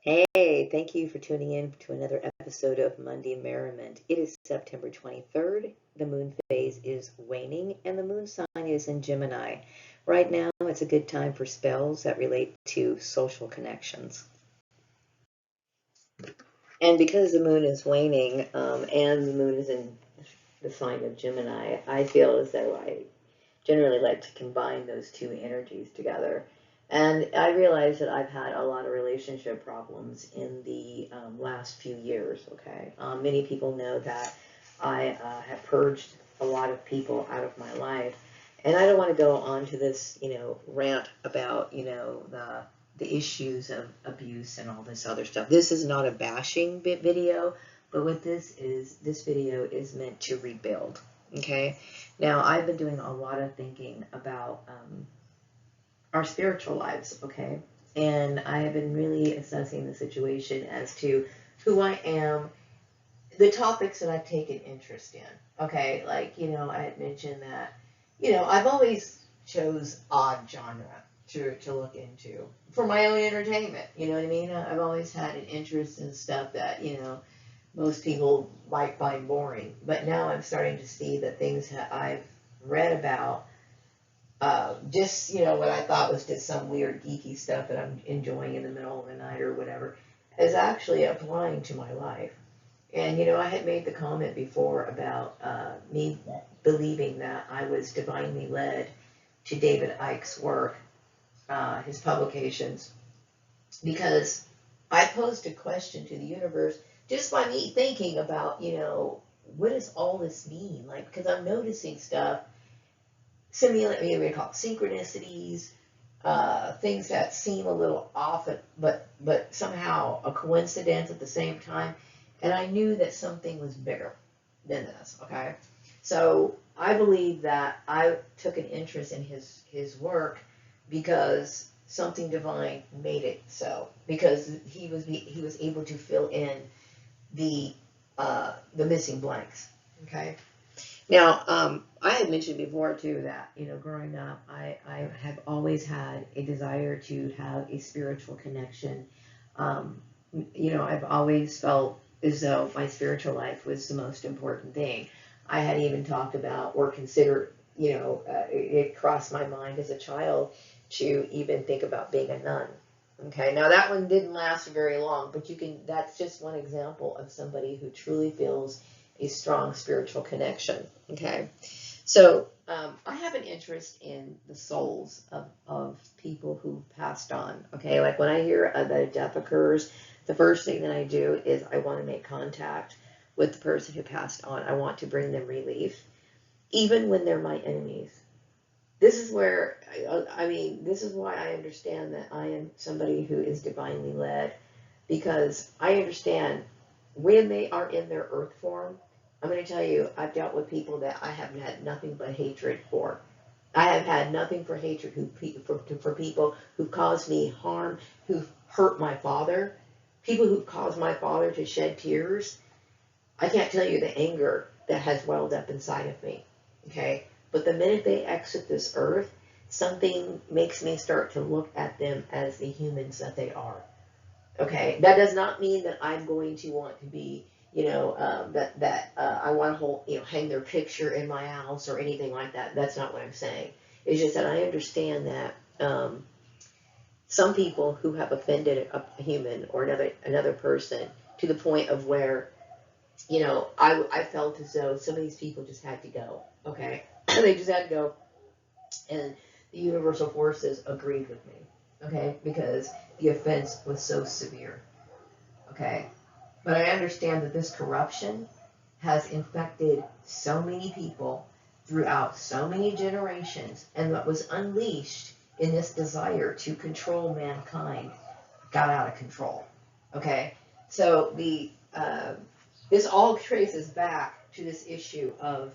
Hey, thank you for tuning in to another episode of Monday Merriment. It is September 23rd. The moon phase is waning and the moon sign is in Gemini. Right now, it's a good time for spells that relate to social connections. And because the moon is waning and the moon is in the sign of Gemini, I feel as though I generally like to combine those two energies together. And I realize that I've had a lot of relationship problems in the last few years, okay? Many people know that I have purged a lot of people out of my life. And I don't want to go on to this, rant about, the issues of abuse and all this other stuff. This is not a bashing video, but what this video is meant to rebuild, okay? Now, I've been doing a lot of thinking about our spiritual lives, okay? And I have been really assessing the situation as to who I am, the topics that I've taken interest in, okay? Like, I had mentioned that, I've always chose odd genre to look into for my own entertainment, you know what I mean? I've always had an interest in stuff that, most people might find boring. But now I'm starting to see that things that I've read about, just, what I thought was just some weird geeky stuff that I'm enjoying in the middle of the night or whatever, is actually applying to my life. And, I had made the comment before about me believing that I was divinely led to David Icke's work, his publications, because I posed a question to the universe just by me thinking about, what does all this mean? Like, because I'm noticing stuff, we call it synchronicities, things that seem a little off, but somehow a coincidence at the same time. And I knew that something was bigger than this, okay? So I believe that I took an interest in his work because something divine made it so. Because he was able to fill in the missing blanks, okay? Now, I had mentioned before too that, growing up, I have always had a desire to have a spiritual connection. I've always felt as though my spiritual life was the most important thing. I had even talked about or considered, it crossed my mind as a child to even think about being a nun. Okay, now that one didn't last very long, but that's just one example of somebody who truly feels a strong spiritual connection. Okay, so I have an interest in the souls of people who passed on. Okay, like when I hear that a death occurs, the first thing that I do is I want to make contact with the person who passed on. I want to bring them relief, even when they're my enemies. This is where, this is why I understand that I am somebody who is divinely led, because I understand when they are in their earth form. I'm going to tell you, I've dealt with people that I have had nothing but hatred for. I have had nothing for hatred for people who've caused me harm, who've hurt my father, people who've caused my father to shed tears. I can't tell you the anger that has welled up inside of me, okay? But the minute they exit this earth, something makes me start to look at them as the humans that they are. Okay, that does not mean that I'm going to want to be, I want to hold, hang their picture in my house or anything like that. That's not what I'm saying. It's just that I understand that some people who have offended a human or another person to the point of where, I felt as though some of these people just had to go. Okay, they just had to go, and the universal forces agreed with me. Okay, because the offense was so severe. Okay, but I understand that this corruption has infected so many people throughout so many generations, and what was unleashed in this desire to control mankind got out of control. Okay, so this all traces back to this issue of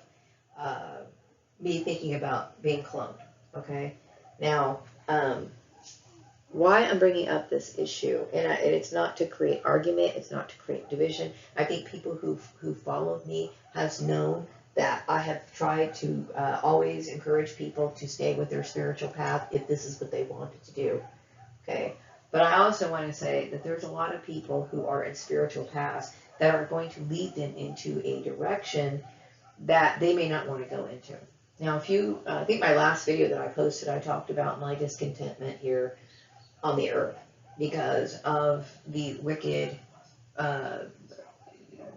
me thinking about being cloned. Okay, now why I'm bringing up this issue, and it's not to create argument, it's not to create division. I think people who followed me has known that I have tried to always encourage people to stay with their spiritual path if this is what they wanted to do. Okay, But I also want to say that there's a lot of people who are in spiritual paths that are going to lead them into a direction that they may not want to go into. Now, if you, I think my last video that I posted, I talked about my discontentment here on the earth because of the wicked uh,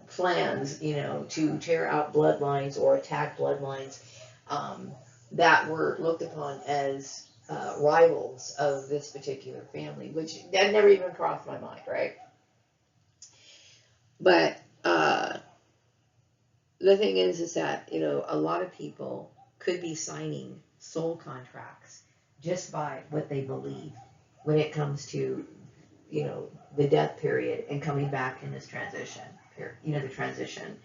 plans, you know, to tear out bloodlines or attack bloodlines um, that were looked upon as rivals of this particular family, which that never even crossed my mind, right? But the thing is that, you know, a lot of people could be signing soul contracts just by what they believe when it comes to, you know, the death period and coming back in this transition period, you know, the transition.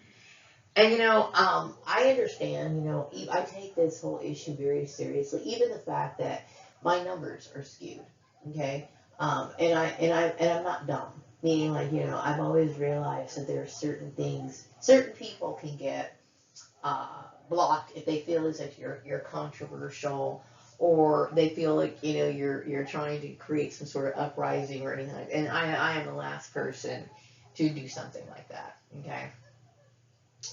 And, you know, I understand, you know, I take this whole issue very seriously, even the fact that my numbers are skewed, okay? And I'm not dumb, meaning like, you know, I've always realized that there are certain things, certain people can get blocked if they feel as if you're controversial or they feel like, you know, you're trying to create some sort of uprising or anything like that. And I am the last person to do something like that, okay?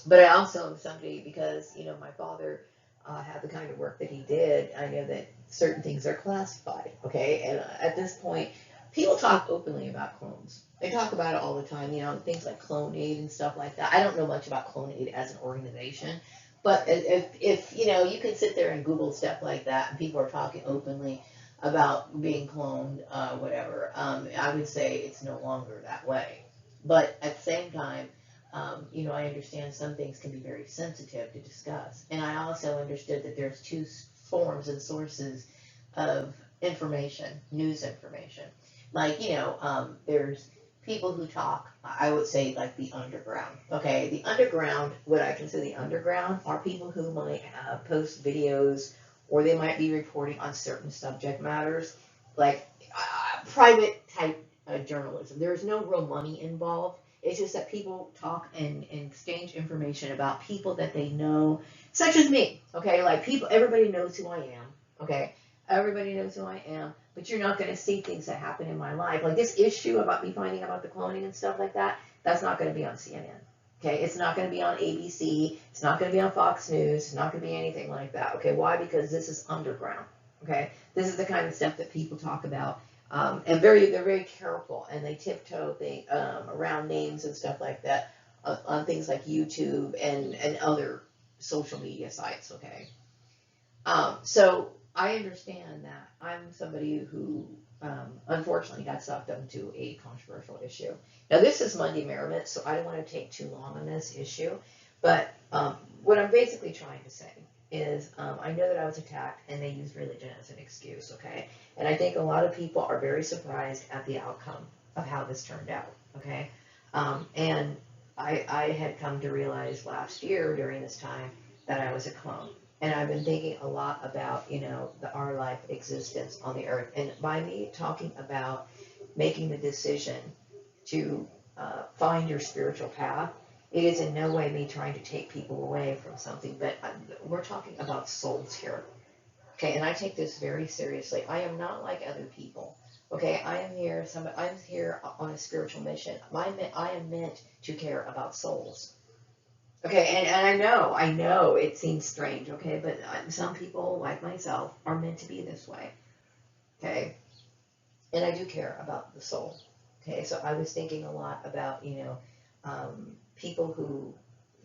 But I also am somebody, because, you know, my father had the kind of work that he did, I know that certain things are classified, okay? And at this point, people talk openly about clones. They talk about it all the time, you know, things like Clone-Aid and stuff like that. I don't know much about Clone-Aid as an organization, but if you know, you can sit there and Google stuff like that, and people are talking openly about being cloned, whatever, I would say it's no longer that way. But at the same time, you know, I understand some things can be very sensitive to discuss. And I also understood that there's two forms and sources of information, news information. Like, you know, there's people who talk, I would say, like the underground. Okay, the underground, what I consider the underground, are people who might post videos or they might be reporting on certain subject matters, like private type journalism. There's no real money involved. It's just that people talk and exchange information about people that they know, such as me. Okay, like people, everybody knows who I am. Okay, everybody knows who I am, but you're not going to see things that happen in my life, like this issue about me finding about the cloning and stuff like that. That's not going to be on CNN. Okay, it's not going to be on ABC. It's not going to be on Fox News. It's not going to be anything like that. Okay, why? Because this is underground. Okay, this is the kind of stuff that people talk about. And they're very careful, and they tiptoe around names and stuff like that on things like YouTube and other social media sites. Okay, so I understand that I'm somebody who unfortunately got sucked into a controversial issue. Now this is Monday Merriment, so I don't want to take too long on this issue, but what I'm basically trying to say is I know that I was attacked and they used religion as an excuse, okay? And I think a lot of people are very surprised at the outcome of how this turned out, okay? And I had come to realize last year during this time that I was a clone. And I've been thinking a lot about, you know, our life existence on the earth. And by me talking about making the decision to find your spiritual path, it is in no way me trying to take people away from something, but we're talking about souls here. Okay, and I take this very seriously. I am not like other people. Okay, I'm here on a spiritual mission. I am meant to care about souls. Okay, and I know it seems strange, okay, but some people, like myself, are meant to be this way. Okay, and I do care about the soul. Okay, so I was thinking a lot about, you know, people who,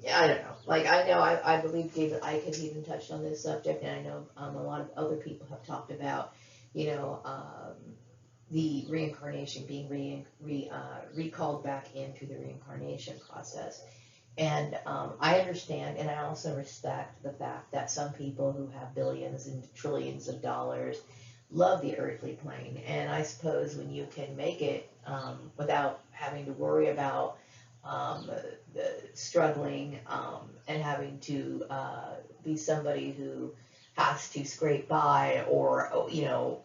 yeah, I don't know. Like, I know, I believe David Icke has even touched on this subject, and I know a lot of other people have talked about, you know, the reincarnation, being recalled back into the reincarnation process. And I understand, and I also respect the fact that some people who have billions and trillions of dollars love the earthly plane. And I suppose when you can make it without having to worry about the struggling and having to be somebody who has to scrape by, or you know,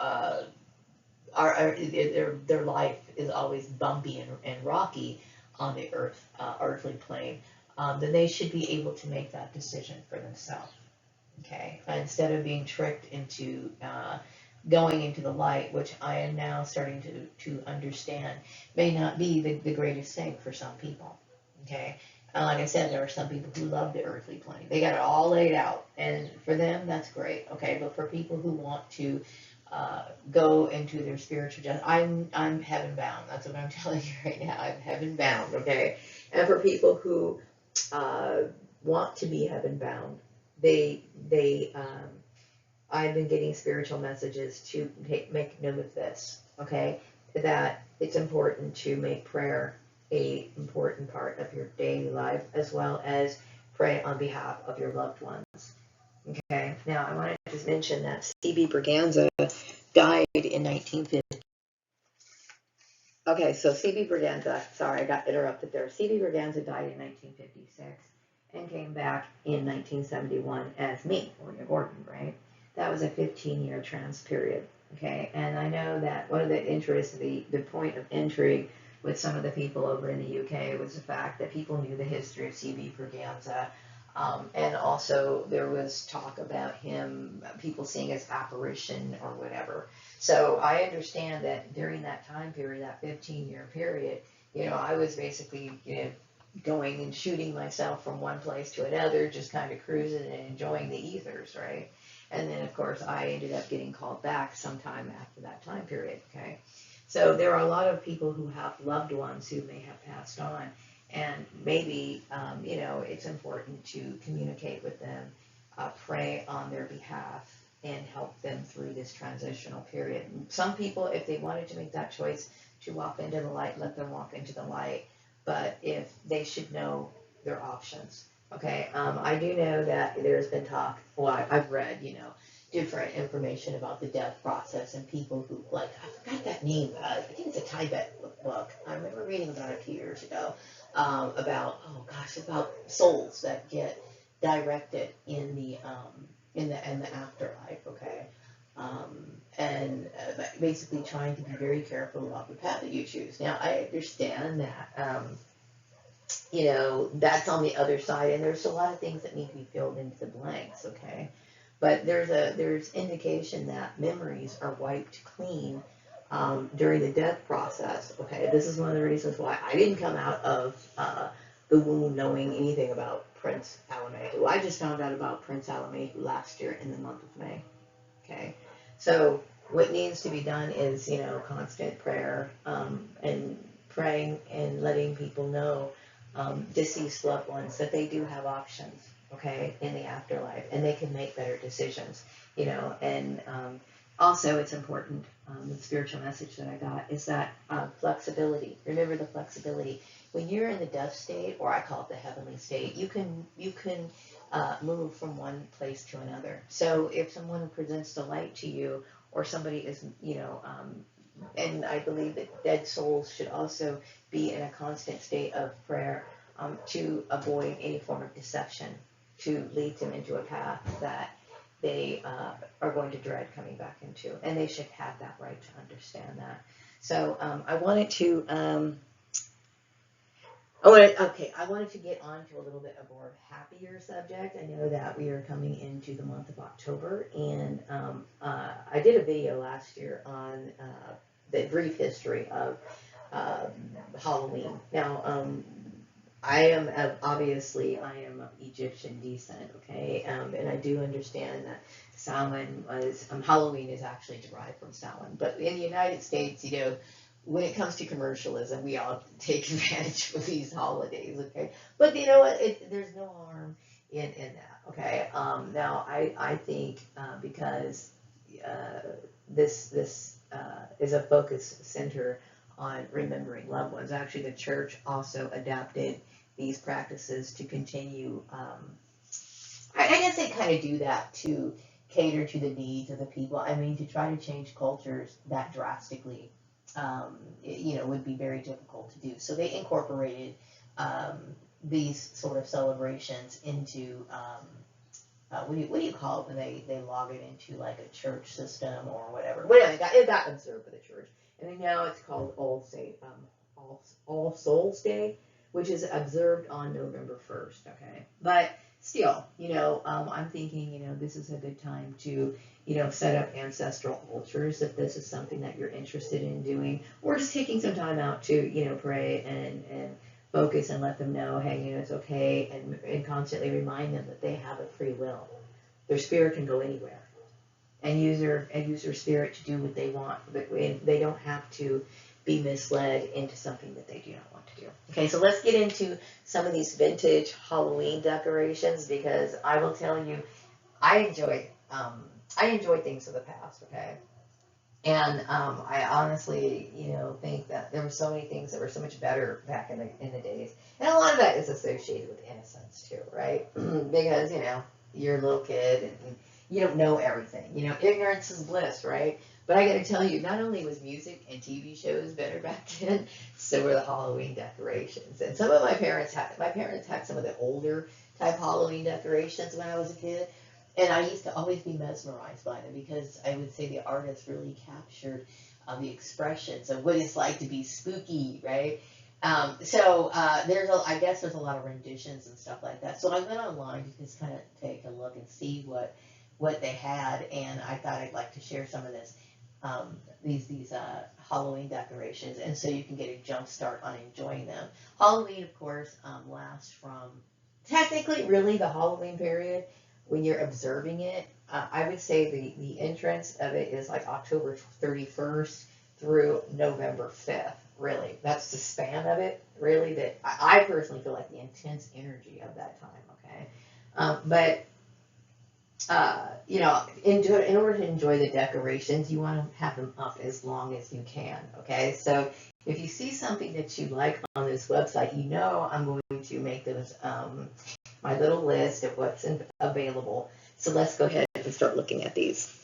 their life is always bumpy and rocky on the earthly plane, then they should be able to make that decision for themselves. Okay, instead of being tricked into going into the light, which I am now starting to understand, may not be the greatest thing for some people. Okay. Like I said, there are some people who love the earthly plane. They got it all laid out, and for them, that's great. Okay, but for people who want to go into their spiritual justice, I'm heaven bound. That's what I'm telling you right now. I'm heaven bound. Okay, and for people who want to be heaven bound, they I've been getting spiritual messages to make note of this. Okay, that it's important to make prayer a important part of your daily life, as well as pray on behalf of your loved ones. Okay, now I want to just mention that C.B. Braganza died in 1950. Okay, so C.B. Braganza, sorry, I got interrupted there. C.B. Braganza died in 1956 and came back in 1971 as me, William Gordon, right? That was a 15-year trans period, okay? And I know that one of the interests, the point of intrigue with some of the people over in the UK was the fact that people knew the history of C.B. Braganza. And also there was talk about him, people seeing his apparition or whatever. So I understand that during that time period, that 15-year period, I was basically, going and shooting myself from one place to another, just kind of cruising and enjoying the ethers, right? And then, of course, I ended up getting called back sometime after that time period, okay? So there are a lot of people who have loved ones who may have passed on, and maybe, it's important to communicate with them, pray on their behalf, and help them through this transitional period. Some people, if they wanted to make that choice to walk into the light, let them walk into the light, but if they should know their options. Okay, I do know that there's been talk, well, I've read, different information about the death process and people who, like, I forgot that name, I think it's a Tibet book. I remember reading about it a few years ago, about souls that get directed in the afterlife, okay? Basically trying to be very careful about the path that you choose. Now, I understand that, that's on the other side, and there's a lot of things that need to be filled into the blanks, okay? But there's indication that memories are wiped clean during the death process, okay? This is one of the reasons why I didn't come out of the womb knowing anything about Prince Alamehu. I just found out about Prince Alamehu last year in the month of May, okay? So what needs to be done is, constant prayer, and praying and letting people know, deceased loved ones, that they do have options, okay, in the afterlife, and they can make better decisions, and also it's important, the spiritual message that I got is that flexibility. Remember the flexibility. When you're in the death state, or I call it the heavenly state, you can move from one place to another. So if someone presents the light to you, or somebody is, and I believe that dead souls should also be in a constant state of prayer, to avoid any form of deception, to lead them into a path that they are going to dread coming back into, and they should have that right to understand that. So I wanted to get on to a little bit of a more happier subject. I know that we are coming into the month of October, and I did a video last year on the brief history of Halloween. Now, I am of Egyptian descent, okay, and I do understand that Halloween is actually derived from Samhain, but in the United States, when it comes to commercialism, we all take advantage of these holidays, okay? But you know what? There's no harm in that, okay? Now, I think because this is a focus center on remembering loved ones. Actually, the church also adapted these practices to continue. I guess they kind of do that to cater to the needs of the people. I mean, to try to change cultures that drastically, would be very difficult to do. So they incorporated these sort of celebrations into, what do you call it when they log it into like a church system or whatever. Whatever, it got observed by the church. And then now it's called All Souls Day, which is observed on November 1st, okay? But still, I'm thinking, this is a good time to, set up ancestral altars if this is something that you're interested in doing, or just taking some time out to, pray and focus and let them know, hey, it's okay, and constantly remind them that they have a free will. Their spirit can go anywhere and use their spirit to do what they want, but they don't have to be misled into something that they do not want to do. Okay, so let's get into some of these vintage Halloween decorations, because I will tell you, I enjoy things of the past. Okay, and I honestly, think that there were so many things that were so much better back in the days, and a lot of that is associated with innocence too, right? Because you're a little kid and you don't know everything. Ignorance is bliss, right? But I got to tell you, not only was music and TV shows better back then, so were the Halloween decorations. And some of my parents had some of the older type Halloween decorations when I was a kid. And I used to always be mesmerized by them, because I would say the artists really captured the expressions of what it's like to be spooky, right? I guess there's a lot of renditions and stuff like that. So I went online to just kind of take a look and see what they had, and I thought I'd like to share some of these Halloween decorations, and so you can get a jump start on enjoying them. Halloween, of course, lasts from technically really the Halloween period. When you're observing it, I would say the entrance of it is like October 31st through November 5th. Really, that's the span of it. Really, that I personally feel like the intense energy of that time. Okay, but in order to enjoy the decorations, you want to have them up as long as you can. Okay, so if you see something that you like on this website, I'm going to make those my little list of what's available. So let's go ahead and start looking at these.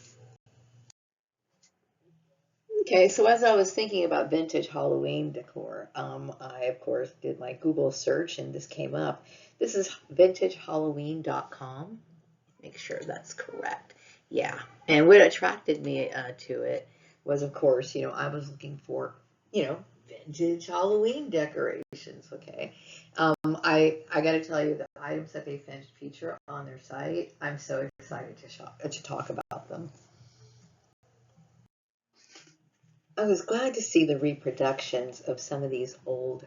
Okay, so as I was thinking about vintage Halloween decor, I of course did my Google search, and this came up. This is vintagehalloween.com. Make sure that's correct. Yeah, and what attracted me to it was, of course, I was looking for, vintage Halloween decorations. Okay, I got to tell you, the items that they feature on their site, I'm so excited to talk about them. I was glad to see the reproductions of some of these old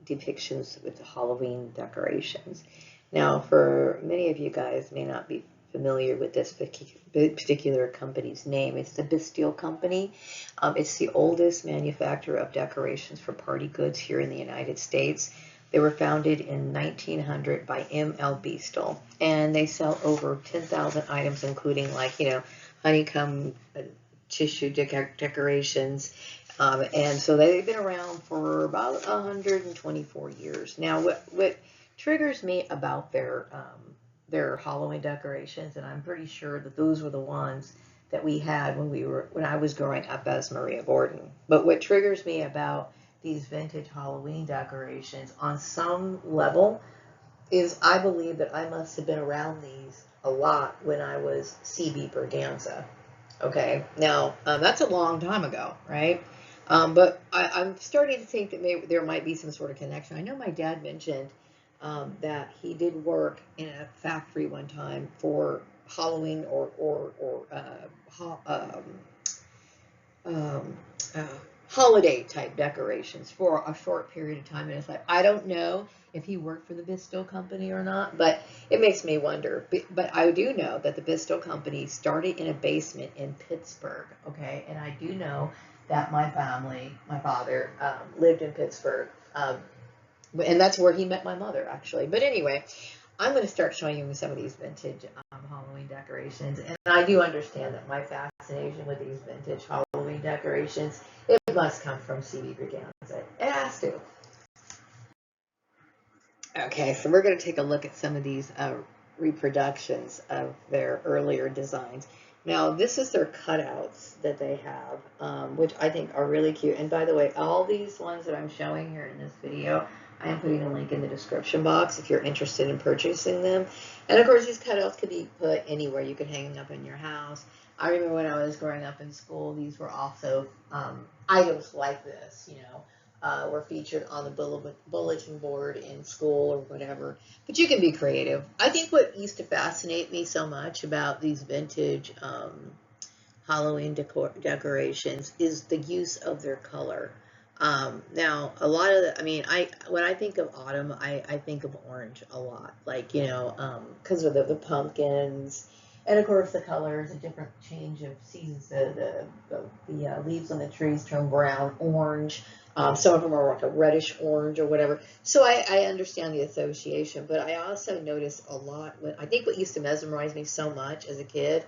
depictions with the Halloween decorations. Now, for many of you guys may not be familiar with this particular company's name. It's the BEISTLE company. It's the oldest manufacturer of decorations for party goods here in the United States. They were founded in 1900 by M.L. BEISTLE, and they sell over 10,000 items, including honeycomb tissue decorations, and so they've been around for about 124 years. Now, what triggers me about their Halloween decorations, and I'm pretty sure that those were the ones that we had when I was growing up as Maria Gordon. But what triggers me about these vintage Halloween decorations on some level is I believe that I must have been around these a lot when I was CB Berganza. Okay, now that's a long time ago, right? But I'm starting to think that maybe there might be some sort of connection. I know my dad mentioned that he did work in a factory one time for Halloween or holiday type decorations for a short period of time. And it's like, I don't know if he worked for the BEISTLE company or not, but it makes me wonder. But I do know that the BEISTLE company started in a basement in Pittsburgh, okay? And I do know that my father lived in Pittsburgh, and that's where he met my mother, actually. But anyway, I'm going to start showing you some of these vintage Halloween decorations. And I do understand that my fascination with these vintage Halloween decorations, it must come from CB Berganza. It has to. Okay, so we're going to take a look at some of these reproductions of their earlier designs. Now, this is their cutouts that they have, which I think are really cute. And by the way, all these ones that I'm showing here in this video, I am putting a link in the description box if you're interested in purchasing them. And of course, these cutouts could be put anywhere. You could hang them up in your house. I remember when I was growing up in school, these were also items like this, were featured on the bulletin board in school or whatever. But you can be creative. I think what used to fascinate me so much about these vintage Halloween decorations is the use of their color. Now, a lot of the, I mean, when I think of autumn, I think of orange a lot, like, you know, because of the pumpkins, and of course the colors, a different change of seasons. The leaves on the trees turn brown, orange. Some of them are like a reddish orange or whatever. So I understand the association, but I also notice a lot when I think what used to mesmerize me so much as a kid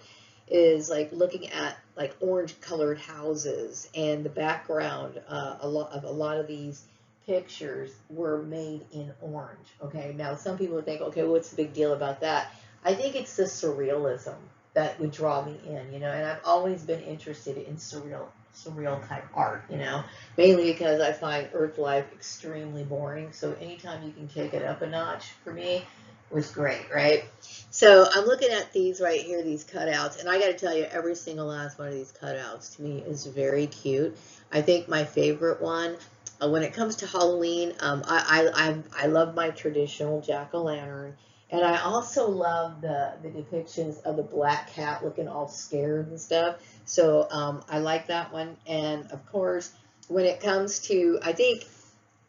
is like looking at like orange colored houses, and the background, a lot of these pictures were made in orange. Okay, now some people think, okay, well, what's the big deal about that? I think it's the surrealism that would draw me in, you know, and I've always been interested in surreal type art, you know, mainly because I find earth life extremely boring. So anytime you can take it up a notch, for me, was great, right? So I'm looking at these right here, these cutouts, and I got to tell you, every single last one of these cutouts to me is very cute. I think my favorite one, when it comes to Halloween, I love my traditional jack-o'-lantern, and I also love the depictions of the black cat looking all scared and stuff. So I like that one, and of course, when it comes to, I think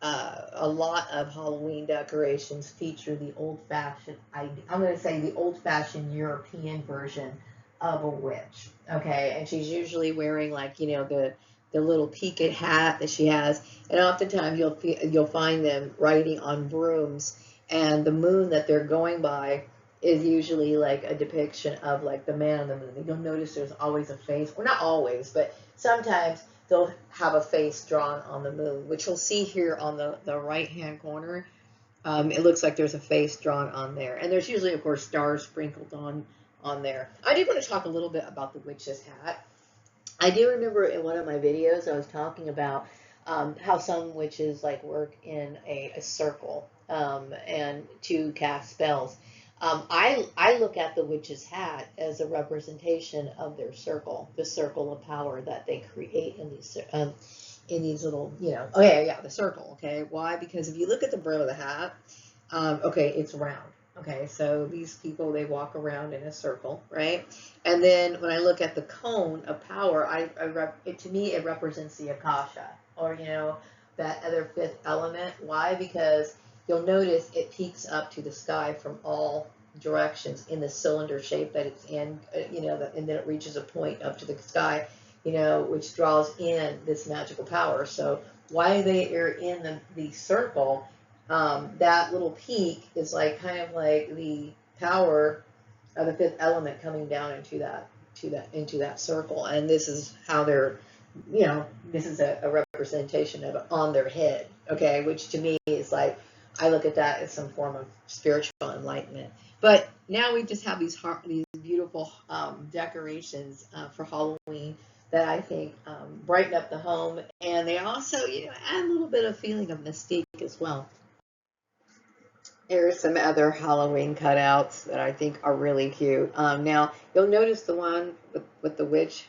a lot of Halloween decorations feature the old-fashioned, I'm going to say the old-fashioned European version of a witch. Okay, and she's usually wearing, like, you know, the little peaked hat that she has, and oftentimes you'll find them riding on brooms, and the moon that they're going by is usually like a depiction of like the man on the moon. You'll notice there's always a face, or not always, but sometimes they'll have a face drawn on the moon, which you'll see here on the right-hand corner. It looks like there's a face drawn on there. And there's usually, of course, stars sprinkled on there. I did want to talk a little bit about the witch's hat. I do remember in one of my videos I was talking about how some witches like work in a circle and to cast spells. I look at the witch's hat as a representation of their circle, the circle of power that they create in these little, you know, oh yeah, the circle. Okay, why? Because if you look at the brim of the hat, okay, it's round. Okay, so these people, they walk around in a circle, right? And then when I look at the cone of power, to me, it represents the Akasha, or, you know, that other fifth element. Why? Because you'll notice it peaks up to the sky from all directions in the cylinder shape that it's in, you know, and then it reaches a point up to the sky, you know, which draws in this magical power. So while they are in the circle, that little peak is like kind of like the power of the fifth element coming down into that circle, and this is how they're, you know, this is a representation of it on their head. Okay, which to me is like, I look at that as some form of spiritual enlightenment. But now we just have these beautiful decorations for Halloween that I think brighten up the home, and they also, you know, add a little bit of feeling of mystique as well. Here are some other Halloween cutouts that I think are really cute. Now, you'll notice the one with the witch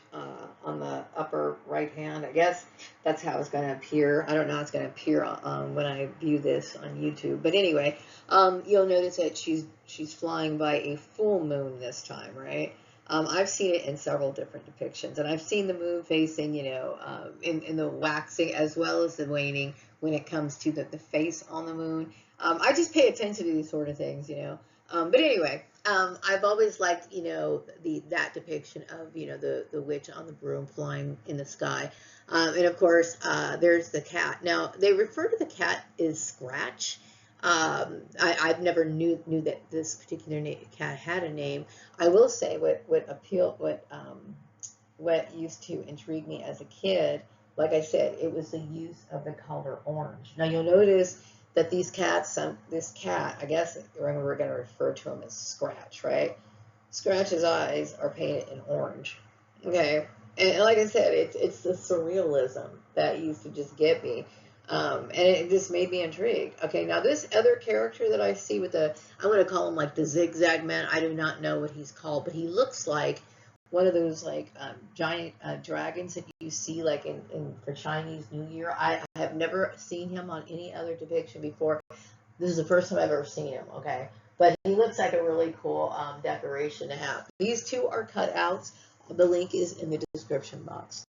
on the upper right hand. I guess that's how it's going to appear. I don't know how it's going to appear when I view this on YouTube. But anyway, you'll notice that she's flying by a full moon this time, right? I've seen it in several different depictions. And I've seen the moon facing, you know, in the waxing as well as the waning when it comes to the face on the moon. I just pay attention to these sort of things, you know. But anyway, I've always liked, you know, that depiction of, you know, the witch on the broom flying in the sky. And of course, there's the cat. Now, they refer to the cat as Scratch. I've never knew that this particular cat had a name. I will say what used to intrigue me as a kid, like I said, it was the use of the color orange. Now you'll notice that these cats, this cat, I guess we're going to refer to him as Scratch, right? Scratch's eyes are painted in orange. Okay, and like I said, it's the surrealism that used to just get me. And it just made me intrigued. Okay, now this other character that I see with I'm going to call him like the zigzag man. I do not know what he's called, but he looks like one of those like giant dragons that you see like in for Chinese New Year. I have never seen him on any other depiction before. This is the first time I've ever seen him. Okay, but he looks like a really cool decoration to have. These two are cutouts. The link is in the description box.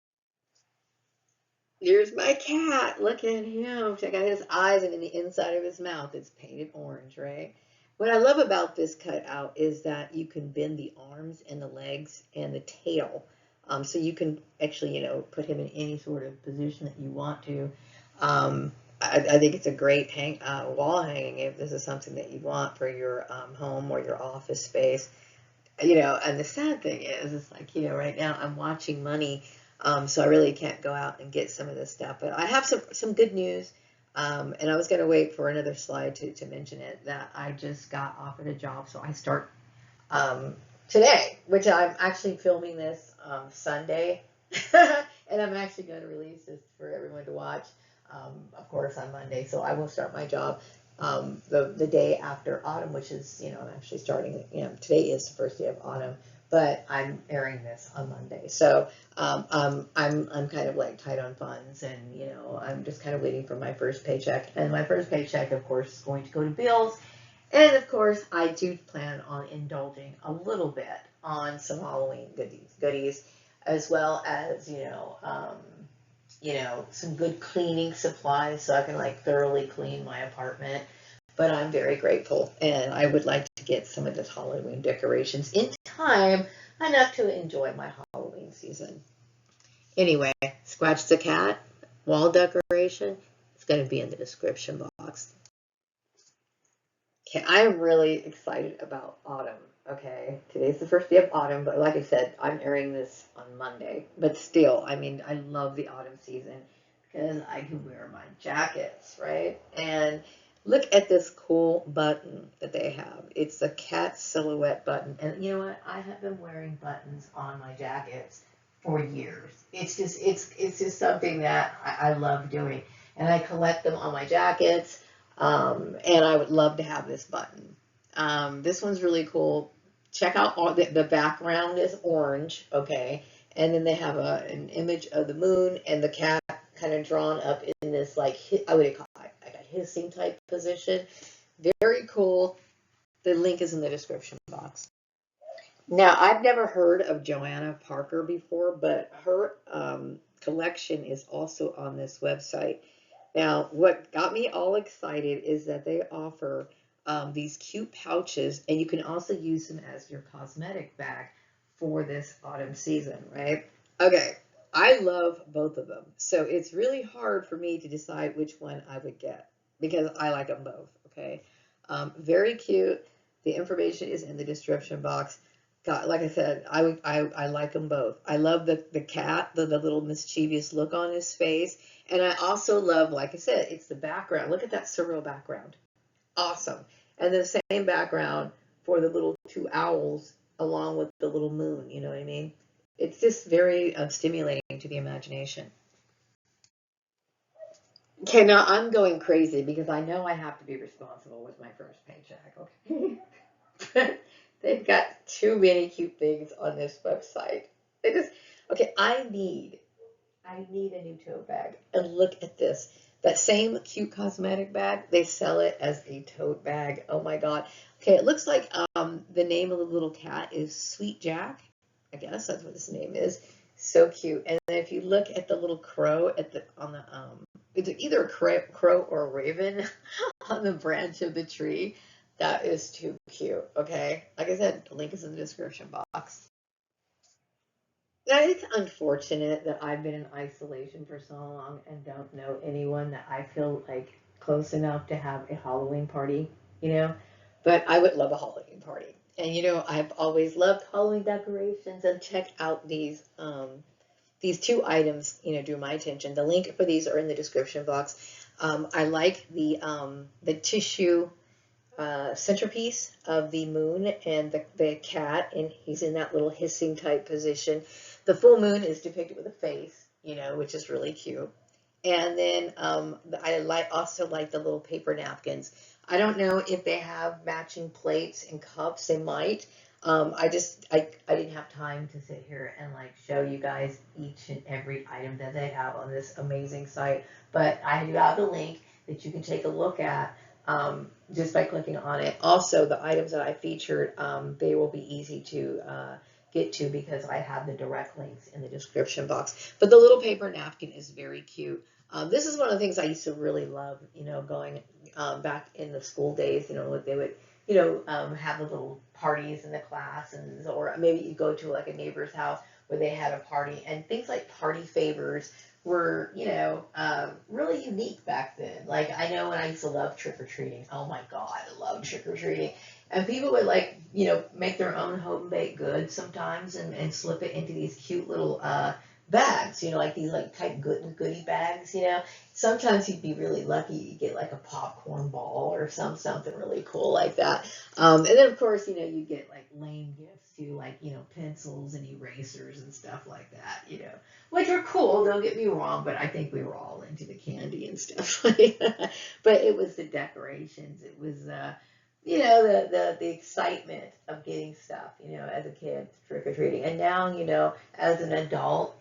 Here's my cat. Look at him. Check out his eyes, and in the inside of his mouth, it's painted orange, right? What I love about this cutout is that you can bend the arms and the legs and the tail. So you can actually, put him in any sort of position that you want to. I think it's a great wall hanging if this is something that you want for your home or your office space. And the sad thing is, it's like, right now I'm watching money, so I really can't go out and get some of this stuff. But I have some good news, and I was going to wait for another slide to mention it, that I just got offered a job, so I start today, which I'm actually filming this Sunday, and I'm actually going to release this for everyone to watch, of course, on Monday. So I will start my job the day after autumn, which is, I'm actually starting, today is the first day of autumn, but I'm airing this on Monday. So I'm kind of like tight on funds, and, I'm just kind of waiting for my first paycheck. And my first paycheck, of course, is going to go to bills. And of course, I do plan on indulging a little bit on some Halloween goodies, as well as, some good cleaning supplies so I can like thoroughly clean my apartment. But I'm very grateful, and I would like to get some of this Halloween decorations in time enough to enjoy my Halloween season. Anyway, Scratch the Cat wall decoration. It's going to be in the description box. Okay, I'm really excited about autumn. Okay, today's the first day of autumn, but like I said, I'm airing this on Monday. But still, I mean, I love the autumn season because I can wear my jackets, right? And look at this cool button that they have. It's a cat silhouette button. And you know what? I have been wearing buttons on my jackets for years. It's just something that I love doing. And I collect them on my jackets. And I would love to have this button. This one's really cool. Check out all the background is orange, okay? And then they have an image of the moon and the cat kind of drawn up in this, like, what do you call it? Like a hissing type position. Very cool. The link is in the description box. Now, I've never heard of Johanna Parker before, but her collection is also on this website. Now, what got me all excited is that they offer these cute pouches, and you can also use them as your cosmetic bag for this autumn season, right? Okay, I love both of them. So it's really hard for me to decide which one I would get because I like them both, okay? Very cute. The information is in the description box. God, like I said, I like them both. I love the cat, the little mischievous look on his face. And I also love, like I said, it's the background. Look at that surreal background. Awesome. And the same background for the little two owls along with the little moon. You know what I mean? It's just very stimulating to the imagination. Okay, now I'm going crazy because I know I have to be responsible with my first paycheck, okay? They've got too many cute things on this website. Okay, I need a new tote bag. And look at this. That same cute cosmetic bag, they sell it as a tote bag. Oh my God. Okay, it looks like the name of the little cat is Sweet Jack. I guess that's what his name is. So cute. And then if you look at the little crow it's either a crow or a raven on the branch of the tree. That is too cute. Okay. Like I said, the link is in the description box. Now, it's unfortunate that I've been in isolation for so long and don't know anyone that I feel like close enough to have a Halloween party, but I would love a Halloween party. And I've always loved Halloween decorations, and check out these two items, drew my attention. The link for these are in the description box. I like the tissue centerpiece of the moon and the cat, and he's in that little hissing type position. The full moon is depicted with a face, which is really cute. And then I also like the little paper napkins. I don't know if they have matching plates and cups. They might. I didn't have time to sit here and like show you guys each and every item that they have on this amazing site, but I do have the link that you can take a look at just by clicking on it. Also, the items that I featured, they will be easy to get to because I have the direct links in the description box. But the little paper napkin is very cute. This is one of the things I used to really love, you know, going back in the school days, you know, they would, you know, have the little parties in the class, and or maybe you go to like a neighbor's house where they had a party, and things like party favors were, you know, really unique back then. Like I know when I used to love trick-or-treating, oh my God, I love trick-or-treating. And people would like, you know, make their own home baked goods sometimes and slip it into these cute little bags, you know, like these like type goodie bags, you know. Sometimes you'd be really lucky you get like a popcorn ball or something really cool like that. And then of course, you know, you get like lame gifts too, like, you know, pencils and erasers and stuff like that, you know, which are cool, don't get me wrong, but I think we were all into the candy and stuff like that. But it was the decorations, it was you know, the excitement of getting stuff, you know, as a kid, trick-or-treating. And now, you know, as an adult,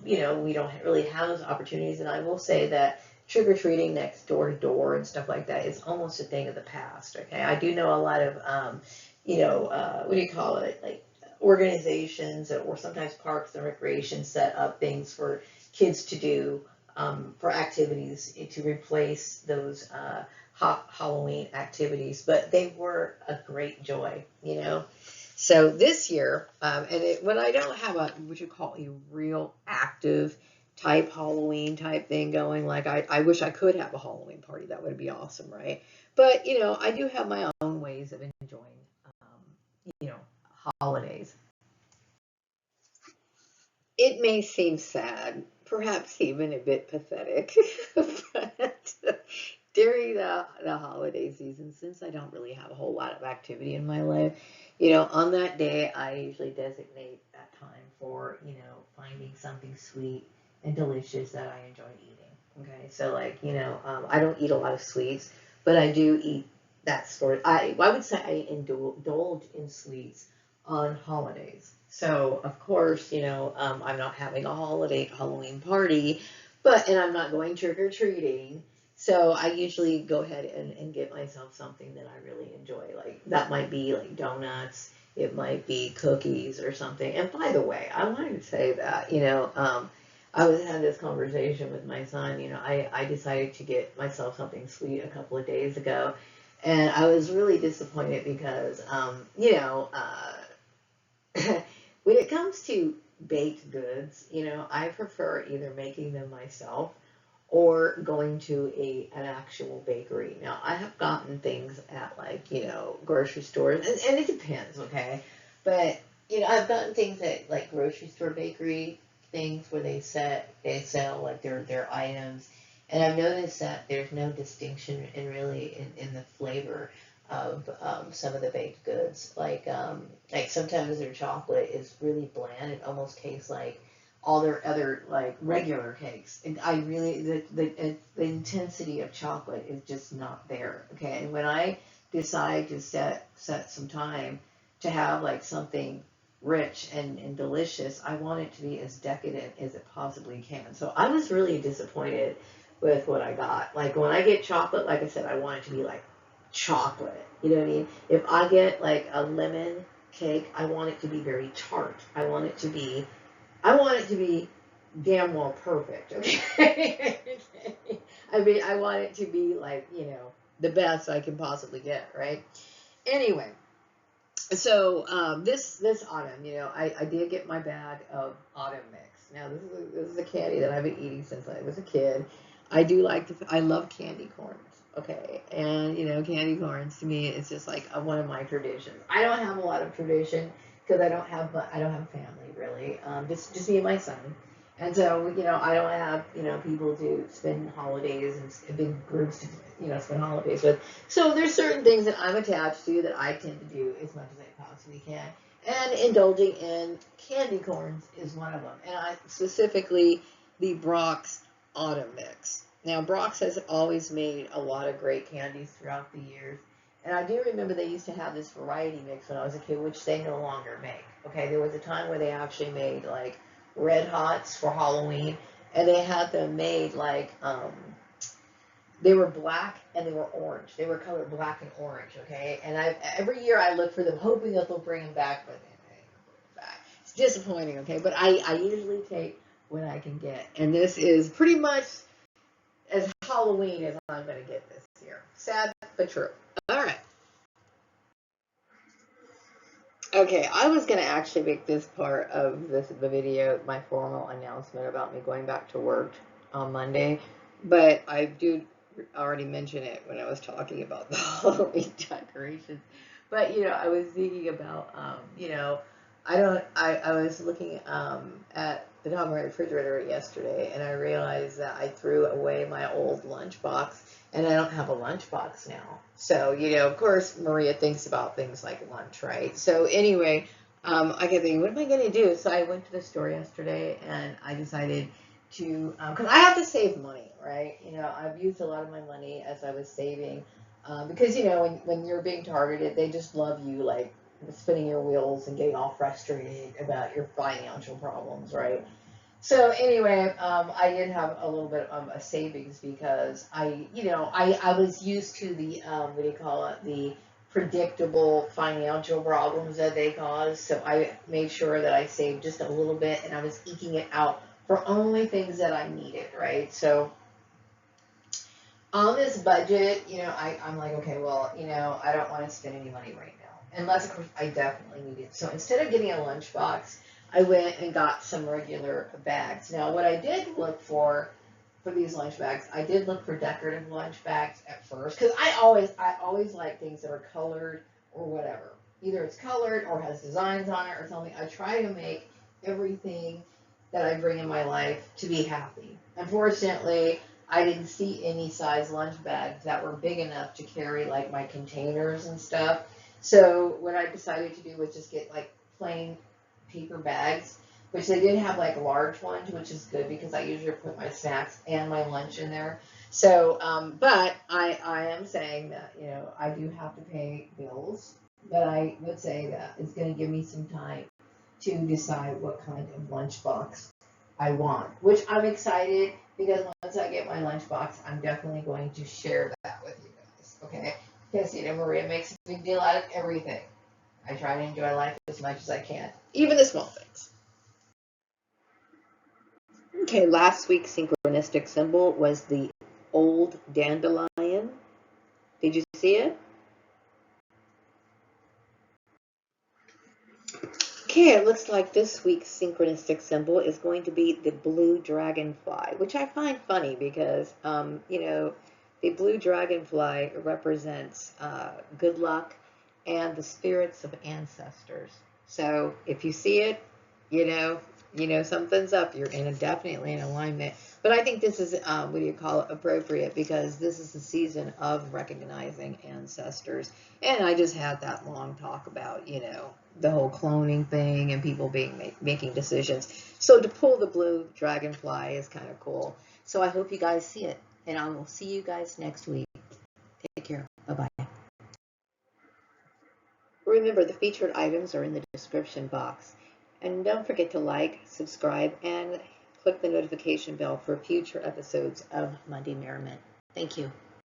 you know, we don't really have those opportunities. And I will say that trick-or-treating next door to door and stuff like that is almost a thing of the past, okay? I do know a lot of, you know, what do you call it, like organizations or sometimes parks and recreation set up things for kids to do for activities to replace those Halloween activities, but they were a great joy, you know. So this year, when I don't have a what you call a real active type Halloween type thing going, like I wish I could have a Halloween party. That would be awesome, right? But you know, I do have my own ways of enjoying, you know, holidays. It may seem sad, perhaps even a bit pathetic, but during the holiday season, since I don't really have a whole lot of activity in my life, you know, on that day, I usually designate that time for, you know, finding something sweet and delicious that I enjoy eating. Okay, so like, you know, I don't eat a lot of sweets, but I do eat that sort. I would say I indulge in sweets on holidays. So of course, you know, I'm not having a Halloween party, and I'm not going trick or treating. So I usually go ahead and get myself something that I really enjoy. Like that might be like donuts, it might be cookies or something. And by the way, I wanted to say that, you know, I was having this conversation with my son. You know, I decided to get myself something sweet a couple of days ago, and I was really disappointed because, you know, when it comes to baked goods, you know, I prefer either making them myself or going to an actual bakery. Now, I have gotten things at like, you know, grocery stores, and it depends, okay? But, you know, I've gotten things at like grocery store bakery things where they sell like their items, and I've noticed that there's no distinction in the flavor of some of the baked goods. Like sometimes their chocolate is really bland. It almost tastes like all their other like regular cakes. And I really the intensity of chocolate is just not there. Okay, and when I decide to set some time to have like something rich and delicious, I want it to be as decadent as it possibly can. So I was really disappointed with what I got. Like when I get chocolate, like I said, I want it to be like chocolate. You know what I mean? If I get like a lemon cake, I want it to be very tart. I want it to be damn well perfect. Okay. I mean, I want it to be like, you know, the best I can possibly get, right? Anyway, so this autumn, you know, I did get my bag of autumn mix. Now this is a candy that I've been eating since I was a kid. I love candy corns. Okay, and you know, candy corns to me is just like one of my traditions. I don't have a lot of tradition because I don't have a family really. Just me and my son. And so, you know, I don't have, you know, people to spend holidays and big groups to, you know, spend holidays with. So there's certain things that I'm attached to that I tend to do as much as I possibly can. And indulging in candy corns is one of them. And I specifically the Brock's Autumn Mix. Now, Brock's has always made a lot of great candies throughout the years. And I do remember they used to have this variety mix when I was a kid, which they no longer make. Okay, there was a time where they actually made like Red Hots for Halloween, and they had them made like they were black and they were orange. They were colored black and orange. Okay, and every year I look for them, hoping that they'll bring them back, but they never bring them back. It's disappointing. Okay, but I usually take what I can get, and this is pretty much as Halloween as I'm going to get this year. Sad but true. All right. Okay, I was going to actually make this part of the video my formal announcement about me going back to work on Monday, but I do already mention it when I was talking about the Halloween decorations. But I was thinking about I was looking at the top of my refrigerator yesterday, and I realized that I threw away my old lunchbox, and I don't have a lunchbox now. So, of course, Maria thinks about things like lunch, right? So anyway, I kept thinking, what am I going to do? So I went to the store yesterday, and I decided to, because I have to save money, right? I've used a lot of my money as I was saving, because, when you're being targeted, they just love you, like, spinning your wheels and getting all frustrated about your financial problems, right? So anyway, I did have a little bit of a savings because I was used to the, what do you call it, the predictable financial problems that they cause. So I made sure that I saved just a little bit, and I was eking it out for only things that I needed, right? So on this budget, I'm like, okay, well, I don't want to spend any money right now, unless of course I definitely need it. So instead of getting a lunchbox, I went and got some regular bags. Now, what I did look for these lunch bags, I did look for decorative lunch bags at first, because I always like things that are colored or whatever. Either it's colored or has designs on it or something. I try to make everything that I bring in my life to be happy. Unfortunately, I didn't see any size lunch bags that were big enough to carry like my containers and stuff. So what I decided to do was just get like plain paper bags, which they did have like large ones, which is good because I usually put my snacks and my lunch in there. So, but I am saying that, I do have to pay bills, but I would say that it's going to give me some time to decide what kind of lunchbox I want, which I'm excited because once I get my lunchbox, I'm definitely going to share that with you guys, okay? Because, Maria makes a big deal out of everything. I try to enjoy life as much as I can, even the small things. Okay, last week's synchronistic symbol was the old dandelion. Did you see it? Okay, it looks like this week's synchronistic symbol is going to be the blue dragonfly, which I find funny because, the blue dragonfly represents good luck and the spirits of ancestors. So if you see it, something's up. You're definitely in alignment. But I think this is, appropriate because this is the season of recognizing ancestors. And I just had that long talk about, the whole cloning thing and people making decisions. So to pull the blue dragonfly is kind of cool. So I hope you guys see it. And I will see you guys next week. Take care. Bye-bye. Remember, the featured items are in the description box. And don't forget to like, subscribe, and click the notification bell for future episodes of Monday Merriment. Thank you.